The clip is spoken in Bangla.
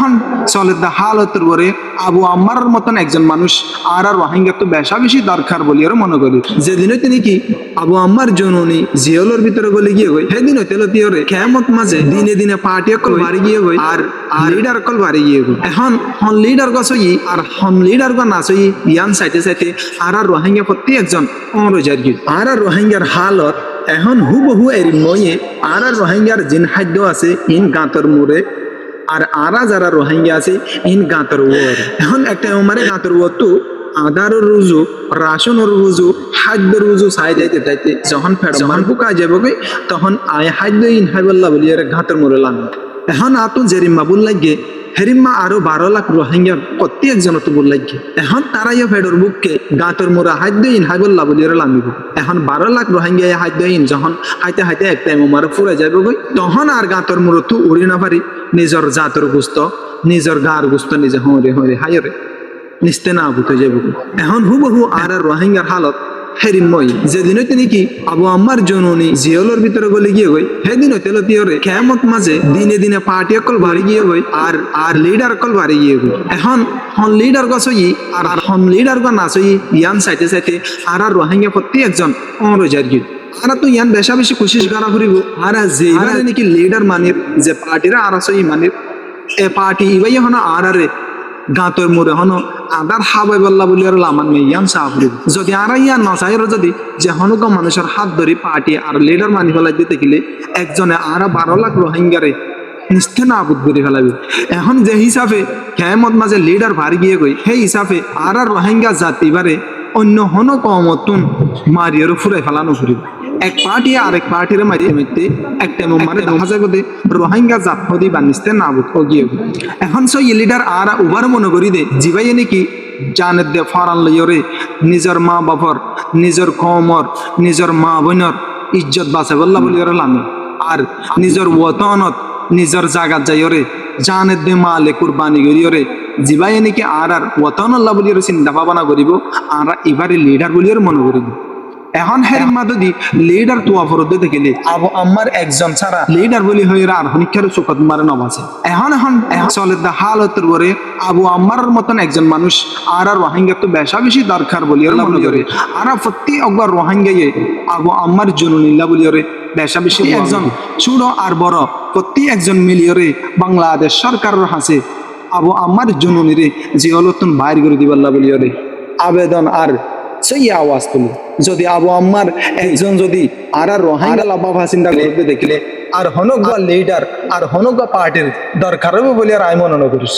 এখন চলে হালতের পরে আবু আম্মার মতন একজন মানুষ আর রোহিঙ্গা তো বেশি দরকার বলি আর মনে করি। যেদিনও তিনি কি আবু আম্মার জননী জিয়লের ভিতরে গলে গিয়ে গই সেদিন তেলতি ওরে কেমত মাঝে দিনে দিনে পার্টি অকল বাড়ি গিয়ে গই আর লিডার অকল বাড়ি গিয়ে গই। এখন হন লিডার গছই আর হন লিডার গ নাচই ইয়ান সাইতে সাইতে আর রোহিঙ্গা প্রতি একজন অনরোজার গিয়ে আর রোহিঙ্গার হালত এখন হুবহু এরি নয়ে আর রোহিঙ্গার জিন খাদ্য আছে ইন গাঁতর মোড়ে আর আরা যারা রোহিঙ্গা আছে ইন গাঁতর ওর। এখন একটা আমারে গাঁতর ওর তো আদার রুজু রাশনের রুজু খাদ্যের রুজু চাই যাইতে যাইতে যখন ফেড়মান বুকা যাবে তখন আয় খাদ্য ইন হাইবল্লা বলি আর ঘাতের মোড়ে লাগ। এখন আতো জেরিম্মা বুল লাগে হেরিম্মা আরো 12 লাখ রোহিঙ্গা প্রতি একজন তো বুল লাগে। এখন তারাইও ফেডর বুককে গাঁতর মোড়া খাদ্য ইন হাইবল্লা বলি আর লামিব। এখন 12 লাখ রোহিঙ্গা খাদ্য ইন যখন হাইতে হাইতে এক টাইম আমার ফুরে যাবে তখন আর গাঁতর মোড় তো উড়ি না পারি নিজের জাতর গুস্ত নিজের গার গুস্ত নিজে হরে হরে হায়রে নিস্তে না বুঝতে যাবে। এখন হুবহু আর রোহিঙ্গার হালত হেরিময় যেদিনই তিনি কি আবু আম্মার জননী জিয়লের ভিতরে গলে গিয়ে গই সেদিন তেলতি ওরে কেমত মাঝে দিনে দিনে পার্টি অকল বাড়ি গিয়ে গই আর লিডার অকল বাড়ি গিয়ে গই। এখন হন লিডার গছই আর হন লিডার গ নাচই ইয়ান সাইতে সাইতে আর রোহিঙ্গা প্রতি একজন অনরোজার গিয়ে আর তো ইয়ান বেশি কোশিশ করা ফুরিব আর যে নাকি লিডার মানির যে পার্টিরা আর আসই মানির এ পার্টি ইবাই হন আর গাঁতর মোড়ে হন আদার হাবাই বল্লা বলি আর লামান নেই ইয়ান সাহাফরিব যদি আর ইয়ান নচাইর যদি যে হনুক মানুষের হাত ধরি পার্টি আর লিডার মানি ফেলাই দিতে গেলে একজনে আর 12 লাখ রোহিঙ্গারে নিস্তে না আবুদ করে ফেলাবে। এখন যে হিসাবে কেমত মাঝে লিডার ভারি গিয়ে গই সেই হিসাবে আর রোহিঙ্গা জাতি বারে অন্য হন কমতুন মারিয়ারও ফুরাই ফেলানো ফুরিব। এক পার্টি আরেক পার্টির মারিয়ে মিটতে একটা মারে দেখা যাবে রোহিঙ্গা জাত হদি বানিস্তে না বুঝ গিয়ে। এখন সই লিডার আর উবার মনে করি দে জিবাই নাকি জানে দে ফরান লইরে নিজের মা বাপর নিজের কমর নিজের মা বোনের ইজ্জত বাঁচে বললা বলি লামি আর নিজের ওতনত নিজের জাগাত যাইরে জানে দে মালে কুরবানি করিয়রে জিবাই নাকি আর ওতন আল্লাহ বলি চিন্তা ভাবনা করিব আর এবারে লিডার বলি মনে করিব। এখন হেরিম্মা যদি লিডার তোয়া ফরদে দেখিলে আবু আম্মার একজন ছাড়া লিডার বলি হয়ে আর হনিক্ষার চোখত মারে নবাছে। এখন চলে হালতের পরে আবু আম্মার মতন একজন মানুষ আর রোহিঙ্গা তো বেশি দরকার বলি আর মনে করে আর প্রতি একবার রোহিঙ্গায়ে আবু আম্মার জননীলা বলি ওরে বেশি একজন ছোট আর বড় প্রতি একজন মিলিয়রে বাংলাদেশ সরকারের হাসে আবু আম্মার জননীরে যে অলতন বাইর করে দিবাল্লা বলি ওরে আবেদন আর সেই আওয়াজ তুলি। যদি আবু আম্মার একজন যদি আর রোহিঙ্গা লাভা চিন্তা করতে দেখলে আর হনক লিডার আর হনক পার্টির দরকার হবে বলে আর আমি মনে করিস।